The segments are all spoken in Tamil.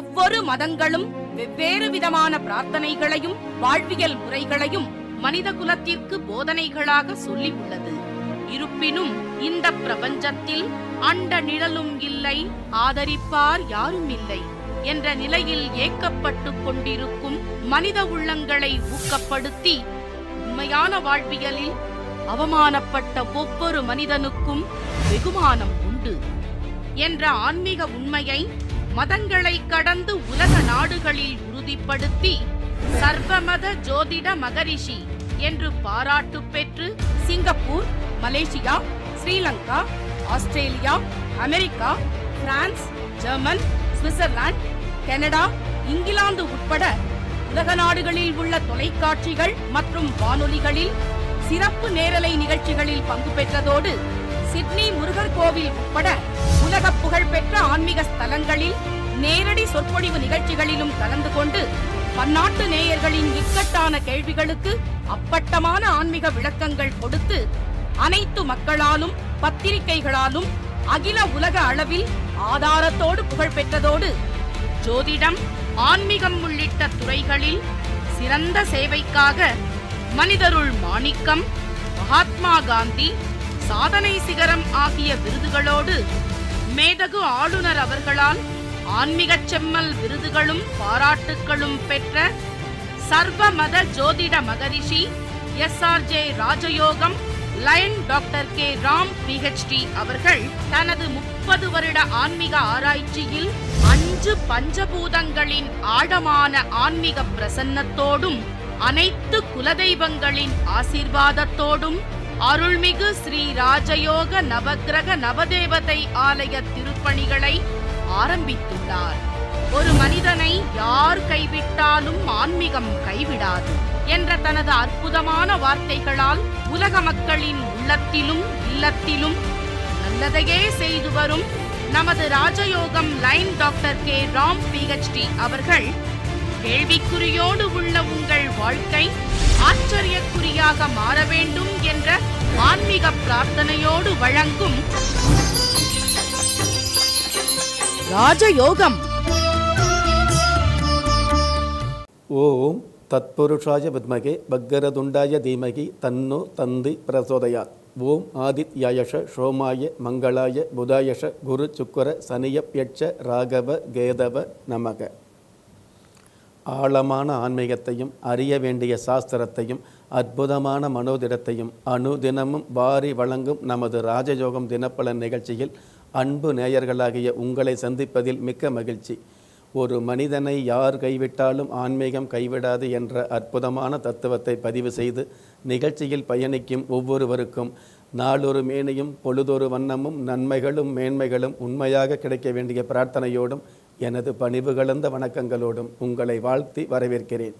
ஒவ்வொரு மதங்களும் வெவ்வேறு விதமான பிரார்த்தனைகளையும் வாழ்வியல் முறைகளையும் மனித குலத்திற்கு போதனைகளாக சொல்லி உள்ளது. இருப்பினும் இந்த பிரபஞ்சத்தில் அண்ட நிழலும் இல்லை, ஆதரிப்பார் யாரும் இல்லை என்ற நிலையில் ஏக்கப்பட்டு கொண்டிருக்கும் மனித உள்ளங்களை ஊக்கப்படுத்தி உண்மையான வாழ்வியலில் அவமானப்பட்ட ஒவ்வொரு மனிதனுக்கும் வெகுமானம் உண்டு என்ற ஆன்மீக உண்மையை மதங்களை கடந்து உலக நாடுகளில் உறுதிப்படுத்தி சர்வமத ஜோதிட மகரிஷி என்று பாராட்டு பெற்று Singapore, Malaysia, Sri Lanka, Australia, America, France, German, Switzerland, Canada, England உட்பட உலக நாடுகளில் உள்ள தொலைக்காட்சிகள் மற்றும் வானொலிகளில் சிறப்பு நேரலை நிகழ்ச்சிகளில் பங்கு பெற்றதோடு சிட்னி முருகர் கோவில் உட்பட உலக புகழ்பெற்ற ஆன்மீக ஸ்தலங்களில் நேரடி சொற்பொழிவு நிகழ்ச்சிகளிலும் கலந்து கொண்டு பன்னாட்டு நேயர்களின் இக்கட்டான கேள்விகளுக்கு அப்பட்டமான ஆன்மீக விளக்கங்கள் கொடுத்து அனைத்து மக்களாலும் பத்திரிகைகளாலும் அகில உலக அளவில் ஆதாரத்தோடு புகழ் பெற்றதோடு ஜோதிடம், ஆன்மீகம் உள்ளிட்ட துறைகளில் சிறந்த சேவைக்காக மனிதருள் மாணிக்கம், மகாத்மா காந்தி, சாதனை சிகரம் ஆகிய விருதுகளோடு மேதகு ஆளுநர் அவர்களால் ஆன்மீக செம்மல் விருதுகளும் பாராட்டுகளும் பெற்ற சர்வமத ஜோதிட மகரிஷி SRJ ராஜயோகம் lion doctor K Ram PhD அவர்கள் தனது 30 வருட ஆன்மீக ஆராய்ச்சியில் 5 பஞ்சபூதங்களின் ஆழமான ஆன்மீக பிரசன்னத்தோடும் அனைத்து குலதெய்வங்களின் ஆசீர்வாதத்தோடும் அருள்மிகு ஸ்ரீ ராஜயோக நவக்கிரக நவதேவதை ஆலய திருப்பணிகளை ஆரம்பித்துள்ளார். ஒரு மனிதனை யார் கைவிட்டாலும் ஆன்மீகம் கைவிடாது என்ற தனது அற்புதமான வார்த்தைகளால் உலக மக்களின் உள்ளத்திலும் இல்லத்திலும் நல்லதையே செய்து வரும் நமது ராஜயோகம் line doctor K Ram PhD அவர்கள் கேள்விக்குறியோடு உள்ள உங்கள் வாழ்க்கை ஆச்சரியக்குறியாக மாற வேண்டும் என்ற ஆன்மீக பிரார்த்தனையோடு வழங்கும் ராஜயோகம். ஓம் தத்புருஷாய வித்மகே பக்கரதுண்டாய தீமகி தன்னோ தந்தி பிரசோதயாத். ஓம் ஆதித்யாயஷ சோமாய மங்களாய புதாயஷ குரு சுக்கர சனியப்யட்ச ராகவ கேதவ நமக. ஆழமான ஆன்மீகத்தையும் அறிய வேண்டிய சாஸ்திரத்தையும் அற்புதமான மனோதிடத்தையும் அனுதினமும் வாரி வழங்கும் நமது ராஜயோகம் தினப்பலன் நிகழ்ச்சியில் அன்பு நேயர்களாகிய உங்களை சந்திப்பதில் மிக்க மகிழ்ச்சி. ஒரு மனிதனை யார் கைவிட்டாலும் ஆன்மீகம் கைவிடாது என்ற அற்புதமான தத்துவத்தை பதிவு செய்து நிகழ்ச்சியில் பயணிக்கும் ஒவ்வொருவருக்கும் நாளொரு மேனியும் பொழுதொரு வண்ணமும் நன்மைகளும் மேன்மைகளும் உண்மையாக கிடைக்க வேண்டிய பிரார்த்தனையோடும் எனது பணிவு கலந்த வணக்கங்களோடும் உங்களை வாழ்த்தி வரவேற்கிறேன்.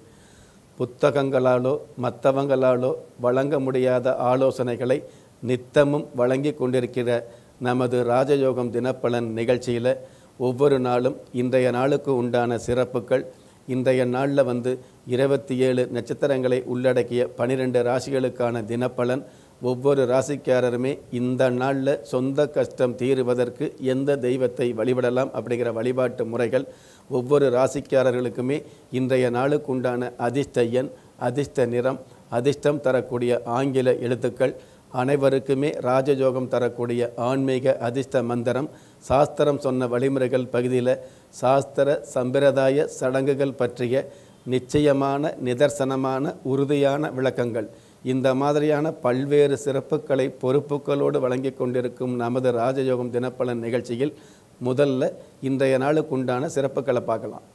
புத்தகங்களாலோ மற்றவங்களாலோ வழங்க முடியாத ஆலோசனைகளை நித்தமும் வழங்கி கொண்டிருக்கிற நமது ராஜயோகம் தினப்பலன் நிகழ்ச்சியில் ஒவ்வொரு நாளும் இன்றைய நாளுக்கு உண்டான சிறப்புகள், இன்றைய நாளில் 27 நட்சத்திரங்களை உள்ளடக்கிய 12 ராசிகளுக்கான தினப்பலன், ஒவ்வொரு ராசிக்காரருமே இந்த நாளில் சொந்த கஷ்டம் தீருவதற்கு எந்த தெய்வத்தை வழிபடலாம் அப்படிங்கிற வழிபாட்டு முறைகள், ஒவ்வொரு ராசிக்காரர்களுக்குமே இன்றைய நாளுக்கு உண்டான அதிர்ஷ்ட எண், அதிர்ஷ்ட நிறம், அதிர்ஷ்டம் தரக்கூடிய ஆங்கில எழுத்துக்கள், அனைவருக்குமே ராஜயோகம் தரக்கூடிய ஆன்மீக அதிர்ஷ்ட மந்திரம், சாஸ்திரம் சொன்ன வழிமுறைகள் பகுதியில் சாஸ்திர சம்பிரதாய சடங்குகள் பற்றிய நிச்சயமான நிதர்சனமான உறுதியான விளக்கங்கள், இந்த மாதிரியான பல்வேறு சிறப்புகளை பொறுப்புகளோடு வழங்கி கொண்டிருக்கும் நமது ராஜயோகம் தினப்பலன் நிகழ்ச்சியில் முதல்ல இன்றைய நாளுக்கு உண்டான சிறப்புகளை பார்க்கலாம்.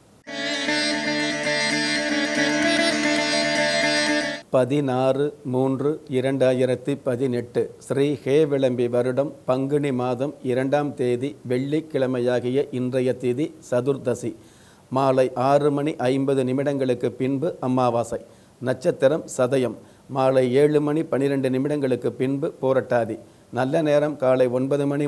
16/3/2018 ஸ்ரீ ஹேவிளம்பி வருடம் பங்குனி மாதம் 2ஆம் தேதி வெள்ளிக்கிழமையாகிய இன்றைய திதி சதுர்தசி. மாலை 6:50 பின்பு அமாவாசை. நட்சத்திரம் சதயம். மாலை 7:12 பின்பு போரட்டாதி. நல்ல நேரம் காலை 9:30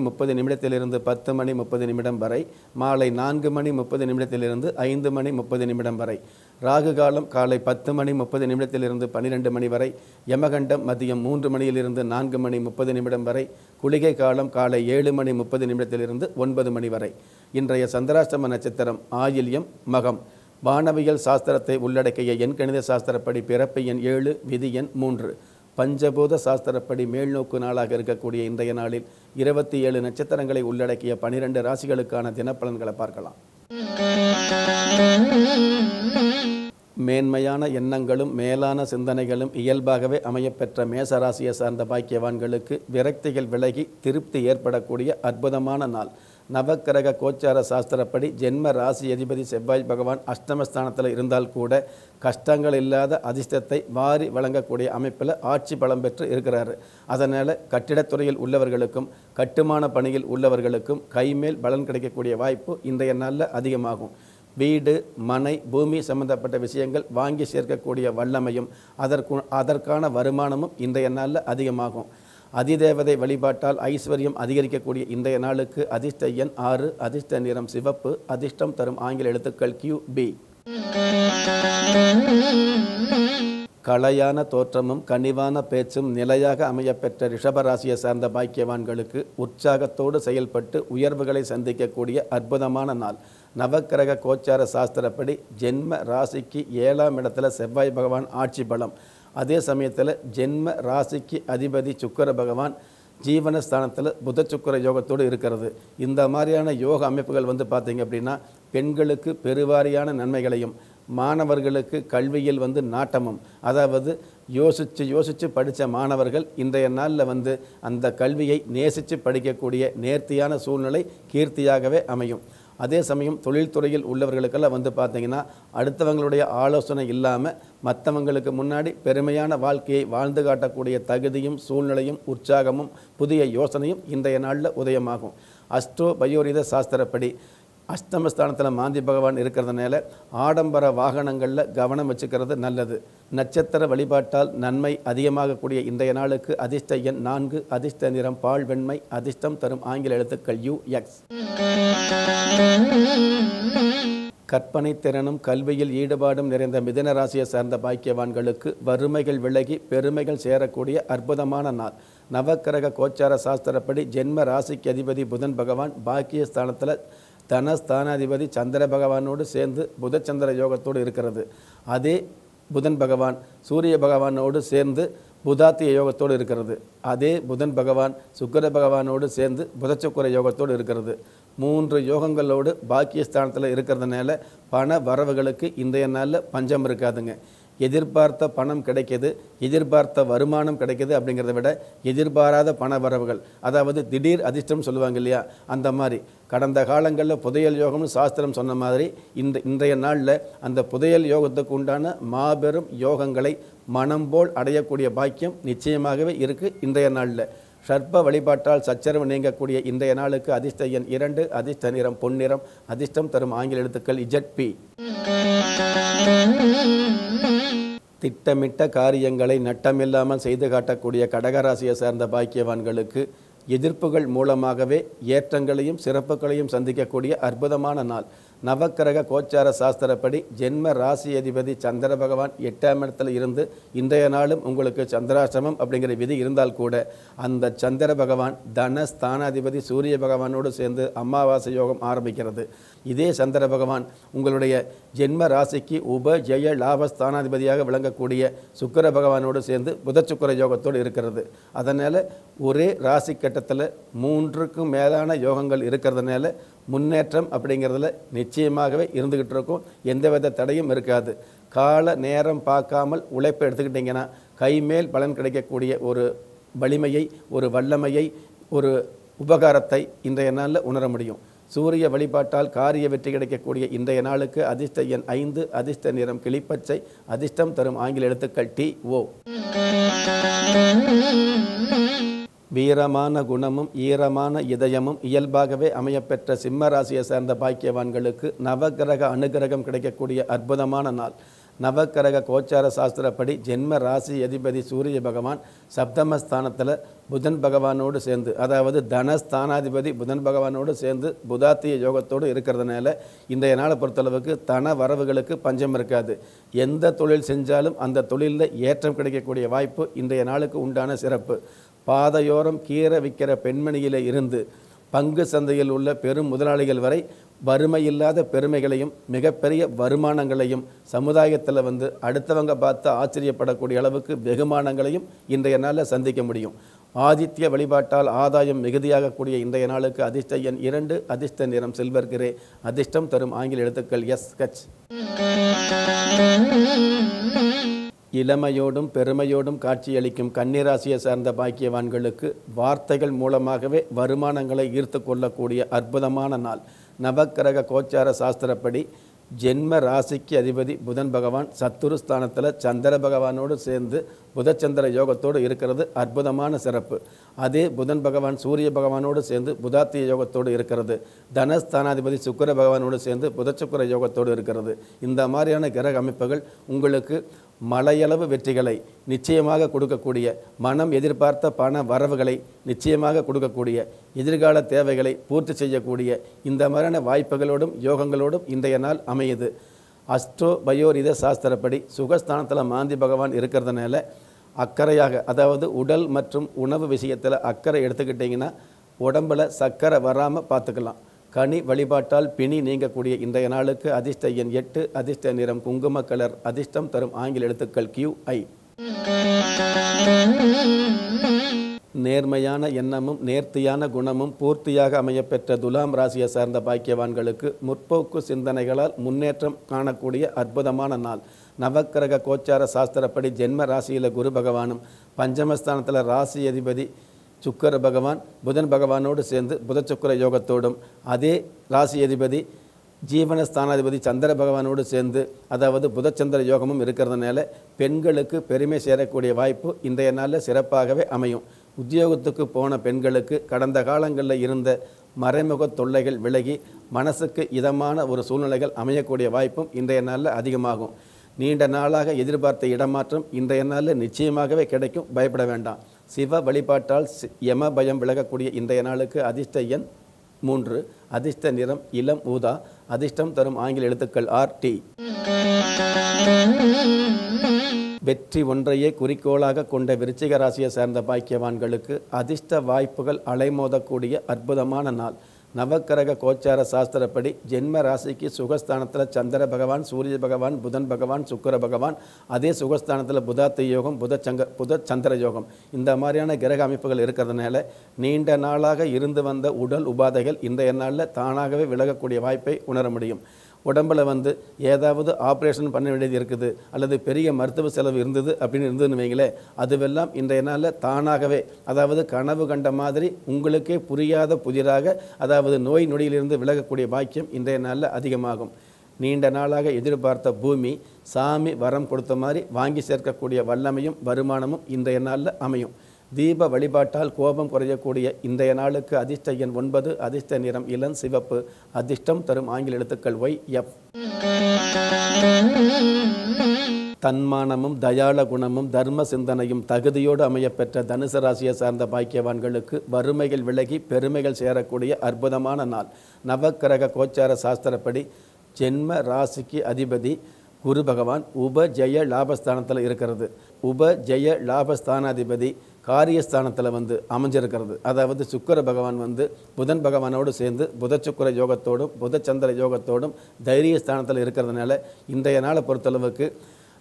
10:30 வரை, மாலை 4:30 5:30 வரை. ராகு காலம் காலை 10:30 12 வரை, யமகண்டம் மதியம் 3 மணியிலிருந்து 4:30 வரை, குளிகை காலம் காலை 7:30 9 வரை. இன்றைய சந்திராஷ்டம நட்சத்திரம் ஆயில்யம், மகம். வானவியல் சாஸ்திரத்தை உள்ளடக்கிய எண்கணித சாஸ்திரப்படி பிறப்பு எண் 7, விதி எண் 3. பஞ்சபூத சாஸ்திரப்படி மேல்நோக்கு நாளாக இருக்கக்கூடிய இன்றைய நாளில் 27 நட்சத்திரங்களை உள்ளடக்கிய 12 ராசிகளுக்கான தினப்பலன்களை பார்க்கலாம். மேன்மையான எண்ணங்களும் மேலான சிந்தனைகளும் இயல்பாகவே அமையப்பெற்ற மேசராசியை சார்ந்த பாக்கியவான்களுக்கு விரக்திகள் விலகி திருப்தி ஏற்படக்கூடிய அற்புதமான நாள். நவக்கிரக கோச்சார சாஸ்திரப்படி ஜென்ம ராசி அதிபதி செவ்வாய் பகவான் அஷ்டமஸ்தானத்தில் இருந்தால் கூட கஷ்டங்கள் இல்லாத அதிர்ஷ்டத்தை வாரி வழங்கக்கூடிய அமைப்பில் ஆட்சி பலம் பெற்று இருக்கிறாரு. அதனால் கட்டிடத்துறையில் உள்ளவர்களுக்கும் கட்டுமான பணியில் உள்ளவர்களுக்கும் கைமேல் பலன் கிடைக்கக்கூடிய வாய்ப்பு இன்றைய நாளில் அதிகமாகும். வீடு, மனை, பூமி சம்பந்தப்பட்ட விஷயங்கள் வாங்கி சேர்க்கக்கூடிய வல்லமையும் அதற்கான வருமானமும் இன்றைய நாளில் அதிகமாகும். அதிதேவதை வழிபாட்டால் ஐஸ்வர்யம் அதிகரிக்கக்கூடிய இன்றைய நாளுக்கு அதிர்ஷ்ட எண் 6, அதிர்ஷ்ட நிறம் சிவப்பு, அதிர்ஷ்டம் தரும் ஆங்கில எழுத்துக்கள் QB. கலையான தோற்றமும் கனிவான பேச்சும் நிலையாக அமையப்பெற்ற ரிஷபராசியை சார்ந்த பாக்கியவான்களுக்கு உற்சாகத்தோடு செயல்பட்டு உயர்வுகளை சந்திக்கக்கூடிய அற்புதமான நாள். நவக்கிரக கோச்சார சாஸ்திரப்படி ஜென்ம ராசிக்கு 7ஆம் இடத்துல செவ்வாய் பகவான் ஆட்சி பலம். அதே சமயத்தில் ஜென்ம ராசிக்கு அதிபதி சுக்கிர பகவான் ஜீவனஸ்தானத்தில் புத சுக்கிர யோகத்தோடு இருக்கிறது. இந்த மாதிரியான யோக அமைப்புகள் பார்த்திங்க அப்படின்னா பெண்களுக்கு பெருவாரியான நன்மைகளையும், மாணவர்களுக்கு கல்வியில் நாட்டமும், அதாவது யோசித்து படித்த மாணவர்கள் இன்றைய நாளில் அந்த கல்வியை நேசித்து படிக்கக்கூடிய நேர்த்தியான சூழ்நிலை கீர்த்தியாகவே அமையும். அதே சமயம் தொழில்துறையில் உள்ளவர்களுக்கெல்லாம் பார்த்திங்கன்னா அடுத்தவங்களுடைய ஆலோசனை இல்லாமல் மற்றவங்களுக்கு முன்னாடி பெருமையான வாழ்க்கையை வாழ்ந்து காட்டக்கூடிய தகுதியும் சூழ்நிலையும் உற்சாகமும் புதிய யோசனையும் இன்றைய நாளில் உதயமாகும். அஸ்ட்ரோ பயோரித சாஸ்திரப்படி அஷ்டமஸ்தானத்தில் மாந்தி பகவான் இருக்கிறதுனால ஆடம்பர வாகனங்களில் கவனம் வச்சுக்கிறது நல்லது. நட்சத்திர வழிபாட்டால் நன்மை அதிகமாகக்கூடிய இன்றைய நாளுக்கு அதிர்ஷ்ட எண் 4, அதிர்ஷ்ட நிறம் பால் வெண்மை, அதிர்ஷ்டம் தரும் ஆங்கில எழுத்துக்கள் UX. கற்பனை திறனும் கல்வியில் ஈடுபாடும் நிறைந்த மிதுன ராசியை சார்ந்த பாக்கியவான்களுக்கு வறுமைகள் விலகி பெருமைகள் சேரக்கூடிய அற்புதமான நாள். நவக்கிரக கோச்சார சாஸ்திரப்படி ஜென்ம ராசிக்கு அதிபதி புதன் பகவான் பாக்கியஸ்தானத்தில் தனஸ்தானாதிபதி சந்திர பகவானோடு சேர்ந்து புதச்சந்திர யோகத்தோடு இருக்கிறது. அதே புதன் பகவான் சூரிய பகவானோடு சேர்ந்து புதாத்திய யோகத்தோடு இருக்கிறது. அதே புதன் பகவான் சுக்கிர பகவானோடு சேர்ந்து புதச்சுக்கிர யோகத்தோடு இருக்கிறது. 3 யோகங்களோடு பாக்கியஸ்தானத்தில் இருக்கிறதுனால பண வரவுகளுக்கு இன்றைய நாளில் பஞ்சம் இருக்காதுங்க. எதிர்பார்த்த பணம் கிடைக்கிது, எதிர்பார்த்த வருமானம் கிடைக்கிது அப்படிங்கிறத விட எதிர்பாராத பண வரவுகள், அதாவது திடீர் அதிர்ஷ்டம் சொல்லுவாங்க இல்லையா, அந்த மாதிரி கடந்த காலங்களில் புதையல் யோகம்னு சாஸ்திரம் சொன்ன மாதிரி இன்றைய நாளில் அந்த புதையல் யோகத்துக்கு உண்டான மாபெரும் யோகங்களை மனம் போல் அடையக்கூடிய பாக்கியம் நிச்சயமாகவே இருக்குது இன்றைய நாளில். சர்ப்ப வழிபாட்டால் சச்சரவு நீங்கக்கூடிய இன்றைய நாளுக்கு அதிர்ஷ்ட எண் 2, அதிர்ஷ்ட நிறம் பொன்னிறம், அதிர்ஷ்டம் தரும் ஆங்கில எழுத்துக்கள் ZP. திட்டமிட்ட காரியங்களை நட்டமில்லாமல் செய்து காட்டக்கூடிய கடகராசியை சார்ந்த பாக்கியவான்களுக்கு எதிர்ப்புகள் மூலமாகவே ஏற்றங்களையும் சிறப்புகளையும் சந்திக்கக்கூடிய அற்புதமான நாள். நவக்கிரக கோச்சார சாஸ்திரப்படி ஜென்ம ராசி அதிபதி சந்திர பகவான் 8ஆம் இடத்துல இருந்து இன்றைய நாளும் உங்களுக்கு சந்திராஷ்டமம் அப்படிங்கிற விதி இருந்தால் கூட அந்த சந்திர பகவான் தனஸ்தானாதிபதி சூரிய பகவானோடு சேர்ந்து அமாவாசை யோகம் ஆரம்பிக்கிறது. இதே சந்திர பகவான் உங்களுடைய ஜென்ம ராசிக்கு உப ஜெய லாபஸ்தானாதிபதியாக விளங்கக்கூடிய சுக்கிர பகவானோடு சேர்ந்து புதச்சுக்கிர யோகத்தோடு இருக்கிறது. அதனால் ஒரே ராசி கட்டத்தில் 3க்கும் மேலான யோகங்கள் இருக்கிறதுனால முன்னேற்றம் அப்படிங்கிறதுல நிச்சயமாகவே இருந்துக்கிட்டு இருக்கும். எந்தவித தடையும் இருக்காது. கால நேரம் பார்க்காமல் உழைப்பை எடுத்துக்கிட்டிங்கன்னா கைமேல் பலன் கிடைக்கக்கூடிய ஒரு வலிமையை, ஒரு வல்லமையை, ஒரு உபகாரத்தை இன்றைய நாளில் உணர முடியும். சூரிய வழிபாட்டால் காரிய வெற்றி கிடைக்கக்கூடிய இன்றைய நாளுக்கு அதிர்ஷ்ட எண் 5, அதிர்ஷ்ட நிறம் கிளிப்பச்சை, அதிர்ஷ்டம் தரும் ஆங்கில எழுத்துக்கள் TO. வீரமான குணமும் ஈரமான இதயமும் இயல்பாகவே அமையப்பெற்ற சிம்ம ராசியை சார்ந்த பாக்கியவான்களுக்கு நவகிரக அனுகிரகம் கிடைக்கக்கூடிய அற்புதமான நாள். நவக்கிரக கோச்சார சாஸ்திரப்படி ஜென்ம ராசி அதிபதி சூரிய பகவான் சப்தமஸ்தானத்தில் புதன் பகவானோடு சேர்ந்து, அதாவது தனஸ்தானாதிபதி புதன் பகவானோடு சேர்ந்து புதாத்திய யோகத்தோடு இருக்கிறதுனால இன்றைய நாளை பொறுத்தளவுக்கு தன வரவுகளுக்கு பஞ்சம் இருக்காது. எந்த தொழில் செஞ்சாலும் அந்த தொழிலில் ஏற்றம் கிடைக்கக்கூடிய வாய்ப்பு இன்றைய நாளுக்கு உண்டான சிறப்பு. பாதையோரம் கீரை விற்கிற பெண்மணியிலே இருந்து பங்கு சந்தையில் உள்ள பெரும் முதலாளிகள் வரை வறுமையில்லாத பெருமைகளையும் மிகப்பெரிய வருமானங்களையும் சமுதாயத்தில் அடுத்தவங்க பார்த்து ஆச்சரியப்படக்கூடிய அளவுக்கு வெகுமானங்களையும் இன்றைய நாளில் சந்திக்க முடியும். ஆதித்ய வழிபாட்டால் ஆதாயம் மிகுதியாகக்கூடிய இன்றைய நாளுக்கு அதிர்ஷ்ட எண் 2, அதிர்ஷ்ட நிறம் சில்வர் கிரே, அதிர்ஷ்டம் தரும் ஆங்கில எழுத்துக்கள் SH. இளமையோடும் பெருமையோடும் காட்சியளிக்கும் கன்னிராசியை சார்ந்த பாக்கியவான்களுக்கு வார்த்தைகள் மூலமாகவே வருமானங்களை ஈர்த்து கொள்ளக்கூடிய அற்புதமான நாள். நவக்கிரக கோச்சார சாஸ்திரப்படி ஜென்ம ராசிக்கு அதிபதி புதன் பகவான் சத்துருஸ்தானத்தில் சந்திர பகவானோடு சேர்ந்து புதச்சந்திர யோகத்தோடு இருக்கிறது அற்புதமான சிறப்பு. அதே புதன் பகவான் சூரிய பகவானோடு சேர்ந்து புதாத்திய யோகத்தோடு இருக்கிறது. தனஸ்தானாதிபதி சுக்கிர பகவானோடு சேர்ந்து புதச்சுக்கிர யோகத்தோடு இருக்கிறது. இந்த மாதிரியான கிரக அமைப்புகள் உங்களுக்கு மலையளவு வெற்றிகளை நிச்சயமாக கொடுக்கக்கூடிய, மனம் எதிர்பார்த்த பண வரவுகளை நிச்சயமாக கொடுக்கக்கூடிய, எதிர்கால தேவைகளை பூர்த்தி செய்யக்கூடிய இந்த மாதிரியான வாய்ப்புகளோடும் யோகங்களோடும் இன்றைய நாள் அமையுது. அஸ்ட்ரோ பயோரித சாஸ்திரப்படி சுகஸ்தானத்தில் மாந்தி பகவான் இருக்கிறதுனால அக்கறையாக, அதாவது உடல் மற்றும் உணவு விஷயத்தில் அக்கறை எடுத்துக்கிட்டிங்கன்னா உடம்பில் சர்க்கரை வராமல் பார்த்துக்கலாம். கனி வழிபாட்டால் பிணி நீங்கக்கூடிய இன்றைய நாளுக்கு அதிர்ஷ்ட எண் 8, அதிர்ஷ்ட நிறம் குங்கும கலர், அதிர்ஷ்டம் தரும் ஆங்கில எழுத்துக்கள் QI. நேர்மையான எண்ணமும் நேர்த்தியான குணமும் பூர்த்தியாக அமையப்பெற்ற துலாம் ராசியை சார்ந்த பாக்கியவான்களுக்கு முற்போக்கு சிந்தனைகளால் முன்னேற்றம் காணக்கூடிய அற்புதமான நாள். நவக்கிரக கோச்சார சாஸ்திரப்படி ஜென்ம ராசியில் குரு பகவானும் பஞ்சமஸ்தானத்தில் ராசி அதிபதி சுக்கிர பகவான் புதன் பகவானோடு சேர்ந்து புதச்சுக்கிர யோகத்தோடும், அதே ராசி அதிபதி ஜீவனஸ்தானாதிபதி சந்திர பகவானோடு சேர்ந்து, அதாவது புதச்சந்திர யோகமும் இருக்கிறதுனால பெண்களுக்கு பெருமை சேரக்கூடிய வாய்ப்பு இன்றைய நாளில் சிறப்பாகவே அமையும். உத்தியோகத்துக்கு போன பெண்களுக்கு கடந்த காலங்களில் இருந்த மறைமுக தொல்லைகள் விலகி மனசுக்கு இதமான ஒரு சூழ்நிலைகள் அமையக்கூடிய வாய்ப்பும் இன்றைய நாளில் அதிகமாகும். நீண்ட நாளாக எதிர்பார்த்த இடமாற்றம் இன்றைய நாளில் நிச்சயமாகவே கிடைக்கும், பயப்பட வேண்டாம். சிவ வழிபாட்டால் யம பயம் விலகக்கூடிய இன்றைய நாளுக்கு அதிர்ஷ்ட எண் 3, அதிர்ஷ்ட நிறம் இளம் ஊதா, அதிர்ஷ்டம் தரும் ஆங்கில எழுத்துக்கள் RT. வெற்றி ஒன்றையே குறிக்கோளாக கொண்ட விருச்சிக ராசியை சேர்ந்த பாக்கியவான்களுக்கு அதிர்ஷ்ட வாய்ப்புகள் அலைமோதக்கூடிய அற்புதமான நாள். நவக்கிரக கோச்சார சாஸ்திரப்படி ஜென்ம ராசிக்கு சுகஸ்தானத்தில் சந்திர பகவான் சூரிய பகவான் புதன் பகவான் சுக்கிர பகவான், அதே சுகஸ்தானத்தில் புதாத்திய யோகம் புதச்சந்திர யோகம், இந்த மாதிரியான கிரக அமைப்புகள் இருக்கிறதுனால நீண்ட நாளாக இருந்து வந்த உடல் உபாதைகள் இன்றைய நாளில் தானாகவே விலகக்கூடிய வாய்ப்பை உணர முடியும். உடம்பில் ஏதாவது ஆப்ரேஷன் பண்ண வேண்டியது இருக்குது அல்லது பெரிய மருத்துவ செலவு இருந்தது அப்படின்னு இருந்ததுன்னு வைங்களேன், அதுவெல்லாம் இன்றைய நாளில் தானாகவே, அதாவது கனவு கண்ட மாதிரி உங்களுக்கே புரியாத புதிராக, அதாவது நோய் நொடியிலிருந்து விலகக்கூடிய பாக்கியம் இன்றைய நாளில் அதிகமாகும். நீண்ட நாளாக எதிர்பார்த்த பூமி சாமி வரம் கொடுத்த மாதிரி வாங்கி சேர்க்கக்கூடிய வல்லமையும் வருமானமும் இன்றைய நாளில் அமையும். தீப வழிபாட்டால் கோபம் குறையக்கூடிய இன்றைய நாளுக்கு அதிர்ஷ்ட எண் 9, அதிர்ஷ்ட நிறம் இளம் சிவப்பு, அதிர்ஷ்டம் தரும் ஆங்கில எழுத்துக்கள் YF. தன்மானமும் தயாள குணமும் தர்ம சிந்தனையும் தகுதியோடு அமையப்பெற்ற தனுசு ராசியை சார்ந்த பாக்கியவான்களுக்கு வறுமைகள் விலகி பெருமைகள் சேரக்கூடிய அற்புதமான நாள். நவக்கிரக கோச்சார சாஸ்திரப்படி ஜென்ம ராசிக்கு அதிபதி குரு பகவான் உபஜய லாபஸ்தானத்தில் இருக்கிறது. உபஜய லாபஸ்தானாதிபதி காரியஸ்தானத்தில் அமைஞ்சிருக்கிறது. அதாவது சுக்கிர பகவான் புதன் பகவானோடு சேர்ந்து புதச்சுக்கிர யோகத்தோடும் புதச்சந்திர யோகத்தோடும் தைரியஸ்தானத்தில் இருக்கிறதுனால இன்றைய நாளை பொறுத்தளவுக்கு,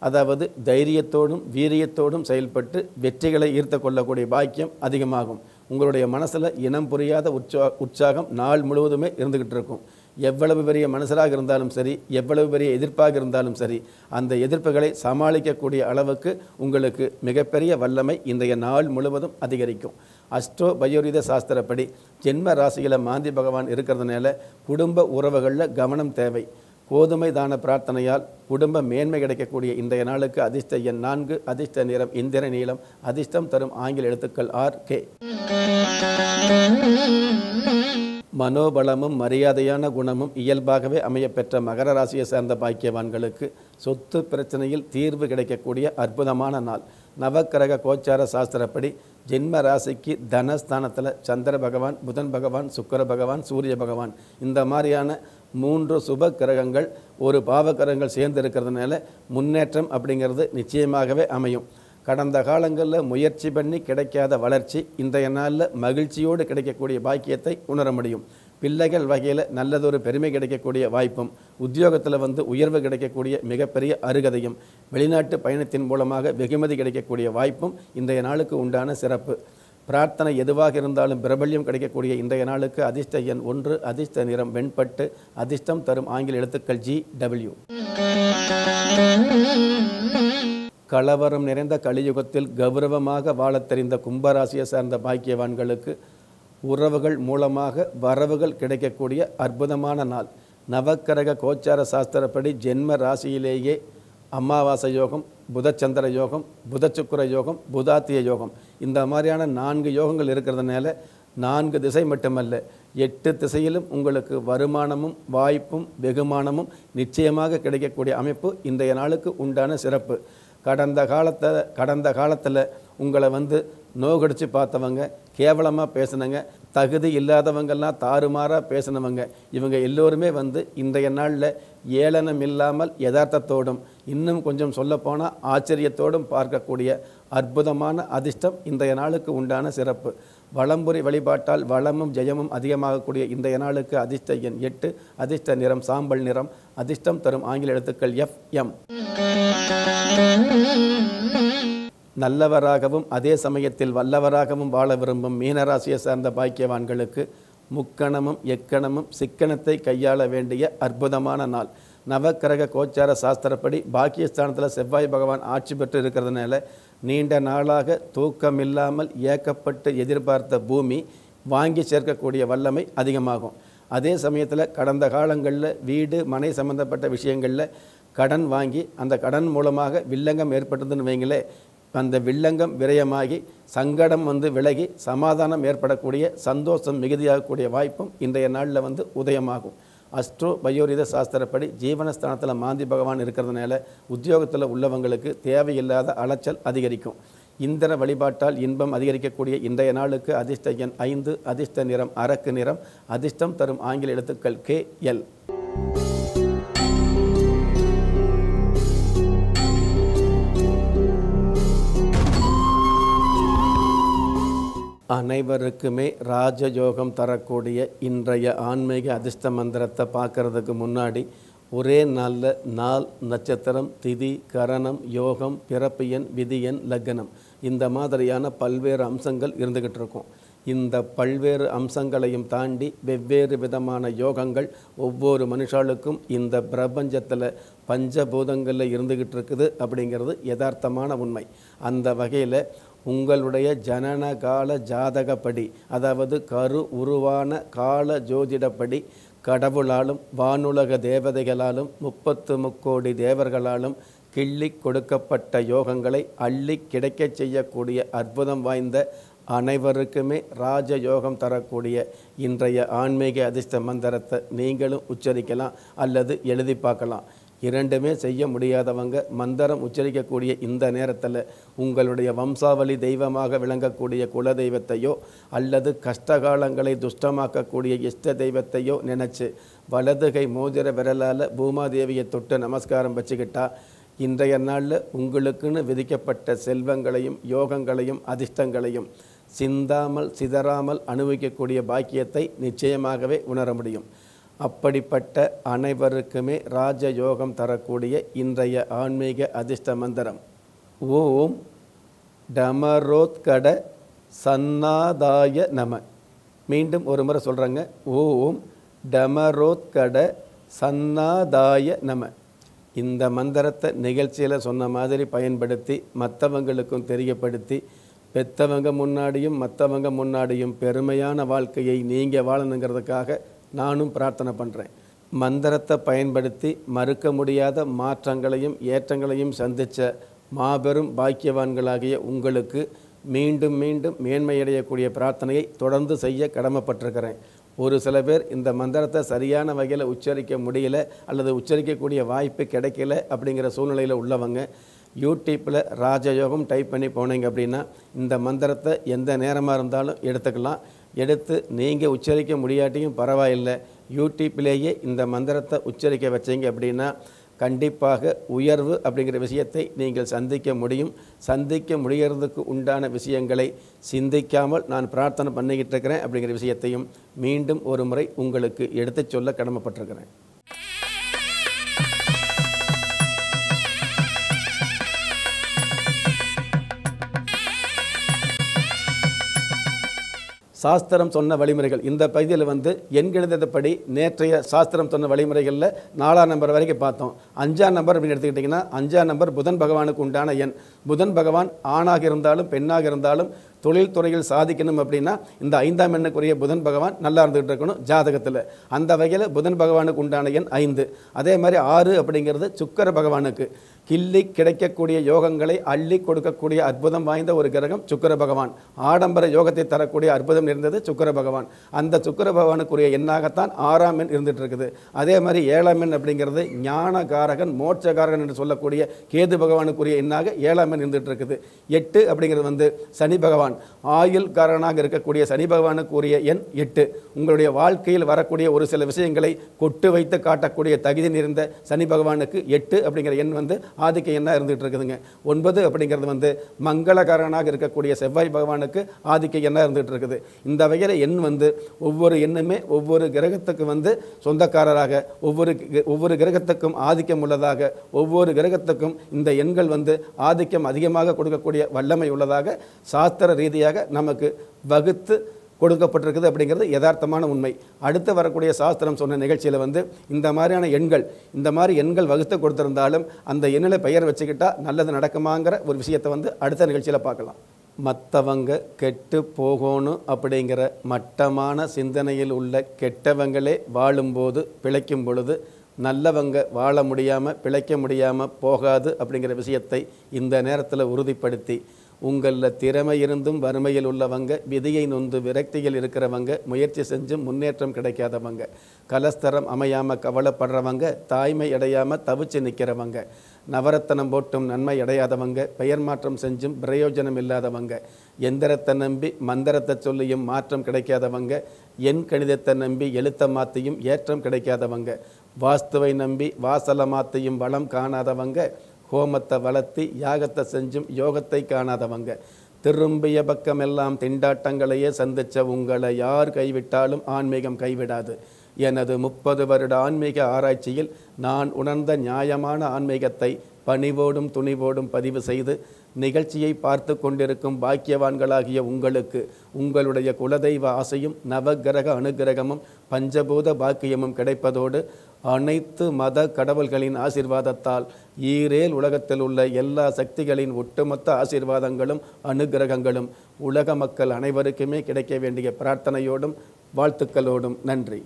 அதாவது தைரியத்தோடும் வீரியத்தோடும் செயல்பட்டு வெற்றிகளை ஈர்த்து கொள்ளக்கூடிய பாக்கியம் அதிகமாகும். உங்களுடைய மனசில் இனம் புரியாத உற்சாகம் நாள் முழுவதுமே இருந்துக்கிட்டு இருக்கும். எவ்வளவு பெரிய மனுஷராக இருந்தாலும் சரி, எவ்வளவு பெரிய எதிர்ப்பாக இருந்தாலும் சரி, அந்த எதிர்ப்புகளை சமாளிக்கக்கூடிய அளவுக்கு உங்களுக்கு மிகப்பெரிய வல்லமை இன்றைய நாள் முழுவதும் அதிகரிக்கும். அஸ்ட்ரோ பயோரித சாஸ்திரப்படி ஜென்ம ராசியில் மாந்தி பகவான் இருக்கிறதுனால குடும்ப உறவுகளில் கவனம் தேவை. கோதுமை தான பிரார்த்தனையால் குடும்ப மேன்மை கிடைக்கக்கூடிய இன்றைய நாளுக்கு அதிர்ஷ்ட எண் 4, அதிர்ஷ்ட நிறம் இந்திர நீலம், அதிர்ஷ்டம் தரும் ஆங்கில எழுத்துக்கள் RK. மனோபலமும் மரியாதையான குணமும் இயல்பாகவே அமையப்பெற்ற மகர ராசியை சேர்ந்த பாக்கியவான்களுக்கு சொத்து பிரச்சனையில் தீர்வு கிடைக்கக்கூடிய அற்புதமான நாள். நவக்கிரக கோச்சார சாஸ்திரப்படி ஜென்ம ராசிக்கு தனஸ்தானத்தில் சந்திர பகவான், புதன் பகவான், சுக்கிர பகவான், சூரிய பகவான் இந்த மாதிரியான 3 சுப கிரகங்கள் ஒரு பாவ கிரகங்கள் சேர்ந்து இருக்கிறதுனால முன்னேற்றம் அப்படிங்கிறது நிச்சயமாகவே அமையும். கடந்த காலங்களில் முயற்சி பண்ணி கிடைக்காத வளர்ச்சி இன்றைய நாளில் மகிழ்ச்சியோடு கிடைக்கக்கூடிய பாக்கியத்தை உணர முடியும். பிள்ளைகள் வகையில் நல்லதொரு பெருமை கிடைக்கக்கூடிய வாய்ப்பும், உத்தியோகத்தில் உயர்வு கிடைக்கக்கூடிய மிகப்பெரிய அருகதையும், வெளிநாட்டு பயணத்தின் மூலமாக வெகுமதி கிடைக்கக்கூடிய வாய்ப்பும் இன்றைய நாளுக்கு உண்டான சிறப்பு. பிரார்த்தனை எதுவாக இருந்தாலும் பிரபல்யம் கிடைக்கக்கூடிய இன்றைய நாளுக்கு அதிர்ஷ்ட எண் 1, அதிர்ஷ்ட நிறம் வெண்பட்டு, அதிர்ஷ்டம் தரும் ஆங்கில எழுத்துக்கள் GW. கலவரம் நிறைந்த கலியுகத்தில் கௌரவமாக வாழத் தெரிந்த கும்பராசியை சார்ந்த பாக்கியவான்களுக்கு உறவுகள் மூலமாக வரவுகள் கிடைக்கக்கூடிய அற்புதமான நாள். நவக்கிரக கோச்சார சாஸ்திரப்படி ஜென்ம ராசியிலேயே அமாவாசை யோகம், புதச்சந்திர யோகம், புதச்சுக்குர யோகம், புதாத்திய யோகம் இந்த மாதிரியான 4 யோகங்கள் இருக்கிறதுனால 4 திசை மட்டுமல்ல 8 திசையிலும் உங்களுக்கு வருமானமும் வாய்ப்பும் வெகுமானமும் நிச்சயமாக கிடைக்கக்கூடிய அமைப்பு இன்றைய நாளுக்கு உண்டான சிறப்பு. கடந்த காலத்தில் உங்களை நோகடிச்சு பார்த்தவங்க, கேவலமாக பேசினவங்க, தகுதி இல்லாதவங்கெல்லாம் தாறுமாறாக பேசினவங்க, இவங்க எல்லோருமே இன்றைய நாளில் ஏளனம் இல்லாமல் யதார்த்தத்தோடும் இன்னும் கொஞ்சம் சொல்லப்போனால் ஆச்சரியத்தோடும் பார்க்கக்கூடிய அற்புதமான அதிர்ஷ்டம் இன்றைய நாளுக்கு உண்டான சிறப்பு. வலம்புரி வழிபாட்டால் வளமும் ஜெயமும் அதிகமாகக்கூடிய இன்றைய நாளுக்கு அதிர்ஷ்ட எண் 8, அதிர்ஷ்ட நிறம் சாம்பல் நிறம், அதிர்ஷ்டம் தரும் ஆங்கில எழுத்துக்கள் FM. நல்லவராகவும் அதே சமயத்தில் வல்லவராகவும் வாழ விரும்பும் மீனராசியை சார்ந்த பாக்கியவான்களுக்கு முக்கணமும் எக்கணமும் சிக்கனத்தை கையாள வேண்டிய அற்புதமான நாள். நவக்கிரக கோச்சார சாஸ்திரப்படி பாக்கியஸ்தானத்தில் செவ்வாய் பகவான் ஆட்சி பெற்று இருக்கிறதுனால நீண்ட நாளாக தூக்கமில்லாமல் ஏக்கப்பட்டு எதிர்பார்த்த பூமி வாங்கி சேர்க்கக்கூடிய வல்லமை அதிகமாகும். அதே சமயத்தில் கடந்த காலங்களில் வீடு மனை சம்பந்தப்பட்ட விஷயங்களில் கடன் வாங்கி அந்த கடன் மூலமாக வில்லங்கம் ஏற்பட்டதுன்னு வைங்களே, அந்த வில்லங்கம் விரயமாகி சங்கடம் விலகி சமாதானம் ஏற்படக்கூடிய சந்தோஷம் மிகுதியாகக்கூடிய வாய்ப்பும் இன்றைய நாளில் உதயமாகும். அஸ்ட்ரோ பயோரித சாஸ்திரப்படி ஜீவனஸ்தானத்தில் மாந்தி பகவான் இருக்கிறதுனால உத்தியோகத்தில் உள்ளவங்களுக்கு தேவையில்லாத அலைச்சல் அதிகரிக்கும். இந்திர வழிபாட்டால் இன்பம் அதிகரிக்கக்கூடிய இன்றைய நாளுக்கு அதிர்ஷ்ட எண் 5, அதிர்ஷ்ட நிறம் அரக்கு நிறம், அதிர்ஷ்டம் தரும் ஆங்கில எழுத்துக்கள் KL. அனைவருக்குமே ராஜயோகம் தரக்கூடிய இன்றைய ஆன்மீக அதிர்ஷ்ட மந்திரத்தை பார்க்கறதுக்கு முன்னாடி ஒரே நாளில் நாள், நட்சத்திரம், திதி, கரணம், யோகம், பிறப்பு எண், விதி எண், லக்னம் இந்த மாதிரியான பல்வேறு அம்சங்கள் இருந்துக்கிட்டு இருக்கும். இந்த பல்வேறு அம்சங்களையும் தாண்டி வெவ்வேறு விதமான யோகங்கள் ஒவ்வொரு மனுஷாளுக்கும் இந்த பிரபஞ்சத்தில் பஞ்சபூதங்களில் இருந்துக்கிட்டு இருக்குது அப்படிங்கிறது யதார்த்தமான உண்மை. அந்த வகையில் உங்களுடைய ஜனன கால ஜாதகப்படி, அதாவது கரு உருவான கால ஜோதிடப்படி கடவுளாலும் வானுலக தேவதைகளாலும் 33 கோடி தேவர்களாலும் கிள்ளி கொடுக்கப்பட்ட யோகங்களை அள்ளி கிடைக்கச் செய்யக்கூடிய அற்புதம் வாய்ந்த அனைவருக்குமே ராஜயோகம் தரக்கூடிய இன்றைய ஆன்மீக அதிர்ஷ்ட மந்திரத்தை நீங்களும் உச்சரிக்கலாம் அல்லது எழுதி பார்க்கலாம். இரண்டுமே செய்ய முடியாதவங்க மந்திரம் உச்சரிக்கக்கூடிய இந்த நேரத்தில் உங்களுடைய வம்சாவளி தெய்வமாக விளங்கக்கூடிய குல தெய்வத்தையோ அல்லது கஷ்டகாலங்களை துஷ்டமாக்கக்கூடிய இஷ்ட தெய்வத்தையோ நினச்சி வலதுகை மோதிர விரலால் பூமாதேவியை தொட்டு நமஸ்காரம் வச்சுக்கிட்டா இன்றைய நாளில் உங்களுக்குன்னு விதிக்கப்பட்ட செல்வங்களையும் யோகங்களையும் அதிர்ஷ்டங்களையும் சிந்தாமல் சிதறாமல் அனுபவிக்கக்கூடிய பாக்கியத்தை நிச்சயமாகவே உணர முடியும். அப்படிப்பட்ட அனைவருக்குமே ராஜயோகம் தரக்கூடிய இன்றைய ஆன்மீக அதிர்ஷ்ட மந்திரம் ஓம் டமரோத்கட சன்னாதாய நம. மீண்டும் ஒரு முறை சொல்கிறேங்க. ஓம் டமரோத்கட சன்னாதாய நம. இந்த மந்திரத்தை நிகழ்ச்சியில் சொன்ன மாதிரி பயன்படுத்தி மற்றவங்களுக்கும் தெரியப்படுத்தி பெற்றவங்க முன்னாடியும் மற்றவங்க முன்னாடியும் பெருமையான வாழ்க்கையை நீங்கள் வாழணுங்கிறதுக்காக நானும் பிரார்த்தனை பண்ணுறேன். மந்திரத்தை பயன்படுத்தி மறுக்க முடியாத மாற்றங்களையும் ஏற்றங்களையும் சந்தித்த மாபெரும் பாக்கியவான்களாகிய உங்களுக்கு மீண்டும் மீண்டும் மேன்மையடையக்கூடிய பிரார்த்தனையை தொடர்ந்து செய்ய கடமைப்பட்டிருக்கிறேன். ஒரு சில பேர் இந்த மந்திரத்தை சரியான வகையில் உச்சரிக்க முடியல அல்லது உச்சரிக்கக்கூடிய வாய்ப்பு கிடைக்கல அப்படிங்கிற சூழ்நிலையில் உள்ளவங்க யூடியூப்பில் ராஜயோகம் டைப் பண்ணி போனீங்க அப்படின்னா இந்த மந்திரத்தை எந்த நேரமாக இருந்தாலும் எடுத்துக்கலாம். எடுத்து நீங்கள் உச்சரிக்க முடியாட்டியும் பரவாயில்லை, யூடியூப்லேயே இந்த மந்திரத்தை உச்சரிக்க வச்சிங்க அப்படின்னா கண்டிப்பாக உயர்வு அப்படிங்கிற விஷயத்தை நீங்கள் சந்திக்க முடியும். சந்திக்க முடிகிறதுக்கு உண்டான விஷயங்களை சிந்திக்காமல் நான் பிரார்த்தனை பண்ணிக்கிட்டு இருக்கிறேன் அப்படிங்கிற விஷயத்தையும் மீண்டும் ஒரு முறை உங்களுக்கு எடுத்துச் சொல்ல கடமைப்பட்டிருக்கிறேன். சாஸ்திரம் சொன்ன வழிமுறைகள் இந்த பகுதியில் எண்கணிதப்படி நேற்றைய சாஸ்திரம் சொன்ன வழிமுறைகளில் 4ஆம் நம்பர் வரைக்கும் பார்த்தோம். 5ஆம் நம்பர் அப்படின்னு எடுத்துக்கிட்டிங்கன்னா 5ஆம் நம்பர் புதன் பகவானுக்கு உண்டான எண். புதன் பகவான் ஆணாக இருந்தாலும் பெண்ணாக இருந்தாலும் தொழில் துறையில் சாதிக்கணும் அப்படின்னா இந்த 5ஆம் எண்ணுக்குரிய புதன் பகவான் நல்லா இருந்துகிட்டு இருக்கணும் ஜாதகத்தில். அந்த வகையில் புதன் பகவானுக்கு உண்டான எண் 5. அதே மாதிரி 6 அப்படிங்கிறது சுக்கிர பகவானுக்கு கிள்ளி கிடைக்கக்கூடிய யோகங்களை அள்ளி கொடுக்கக்கூடிய அற்புதம் வாய்ந்த ஒரு கிரகம் சுக்கிர பகவான். ஆடம்பர யோகத்தை தரக்கூடிய அற்புதம் இருந்தது சுக்கிர பகவான். அந்த சுக்கிர பகவானுக்குரிய எண்ணாகத்தான் 6ஆம் எண் இருந்துகிட்டு இருக்குது. அதே மாதிரி 7ஆம் எண் அப்படிங்கிறது ஞானகாரகன் மோட்சகாரகன் என்று சொல்லக்கூடிய கேது பகவானுக்குரிய எண்ணாக 7ஆம் எண் இருந்துகிட்டு இருக்குது. 8 அப்படிங்கிறது சனி பகவான். ஆயுள் காரனாக இருக்கக்கூடிய சனி பகவானுக்குரிய எண் 8. உங்களுடைய வாழ்க்கையில் வரக்கூடிய ஒரு சில விஷயங்களை கொட்டு வைத்து காட்டக்கூடிய தகுதி நிறைந்த சனி பகவானுக்கு 8 அப்படிங்கிற எண் ஆதிக்க எண்ணா இருந்துகிட்டு இருக்குதுங்க. 9 அப்படிங்கிறது மங்களகாரனாக இருக்கக்கூடிய செவ்வாய் பகவானுக்கு ஆதிக்க எண்ணா இருந்துகிட்டு இருக்குது. இந்த வகையில் எண் ஒவ்வொரு எண்ணுமே ஒவ்வொரு கிரகத்துக்கு சொந்தக்காரராக ஒவ்வொரு கிரகத்துக்கும் ஆதிக்கம் உள்ளதாக ஒவ்வொரு கிரகத்துக்கும் இந்த எண்கள் ஆதிக்கம் அதிகமாக கொடுக்கக்கூடிய வல்லமை உள்ளதாக சாஸ்திர ரீதியாக நமக்கு வகுத்து கொடுக்கப்பட்டிருக்குது அப்படிங்கிறது யதார்த்தமான உண்மை. அடுத்து வரக்கூடிய சாஸ்திரம் சொன்ன நிகழ்ச்சியில் இந்த மாதிரியான இந்த மாதிரி எண்கள் வகுத்து கொடுத்திருந்தாலும் அந்த எண்ணில் பெயர் வச்சுக்கிட்டா நல்லது நடக்குமாங்கிற ஒரு விஷயத்தை அடுத்த நிகழ்ச்சியில் பார்க்கலாம். மற்றவங்க கெட்டு போகணும் அப்படிங்கிற மட்டமான சிந்தனையில் உள்ள கெட்டவங்களே வாழும்போது பிழைக்கும் பொழுது நல்லவங்க வாழ முடியாமல் பிழைக்க முடியாமல் போகாது அப்படிங்கிற விஷயத்தை இந்த நேரத்தில் உறுதிப்படுத்தி உங்களில் திறமை இருந்தும் வறுமையில் உள்ளவங்க, விதியை நொந்து விரக்தியில் இருக்கிறவங்க, முயற்சி செஞ்சும் முன்னேற்றம் கிடைக்காதவங்க, கலஸ்தரம் அமையாமல் கவலைப்படுறவங்க, தாய்மை அடையாமல் தவிச்சு நிற்கிறவங்க, நவரத்தனம் போட்டும் நன்மை அடையாதவங்க, பெயர் மாற்றம் செஞ்சும் பிரயோஜனம் இல்லாதவங்க, எந்திரத்தை நம்பி மந்திரத்தை சொல்லியும் மாற்றம் கிடைக்காதவங்க, எண் கணிதத்தை நம்பி எழுத்த மாற்றியும் ஏற்றம் கிடைக்காதவங்க, வாஸ்துவை நம்பி வாசலை மாற்றியும் வளம் காணாதவங்க, ஹோமத்தை வளர்த்தி யாகத்தை செஞ்சும் யோகத்தை காணாதவங்க, திரும்பிய பக்கமெல்லாம் திண்டாட்டங்களையே சந்தித்த உங்களை யார் கைவிட்டாலும் ஆன்மீகம் கைவிடாது. எனது 30 வருட ஆன்மீக ஆராய்ச்சியில் நான் உணர்ந்த நியாயமான ஆன்மீகத்தை பணிவோடும் துணிவோடும் பதிவு செய்து நிகழ்ச்சியை பார்த்து கொண்டிருக்கும் பாக்கியவான்களாகிய உங்களுக்கு உங்களுடைய குலதெய்வ ஆசையும் நவகிரக அனுகிரகமும் பஞ்சபூத பாக்கியமும் கிடைப்பதோடு அனைத்து மத கடவுள்களின் ஆசீர்வாதத்தால் ஈரேல் உலகத்தில் உள்ள எல்லா சக்திகளின் ஒட்டுமொத்த ஆசீர்வாதங்களும் அனுகிரகங்களும் உலக மக்கள் அனைவருக்குமே கிடைக்க வேண்டிய பிரார்த்தனையோடும் வாழ்த்துக்களோடும் நன்றி.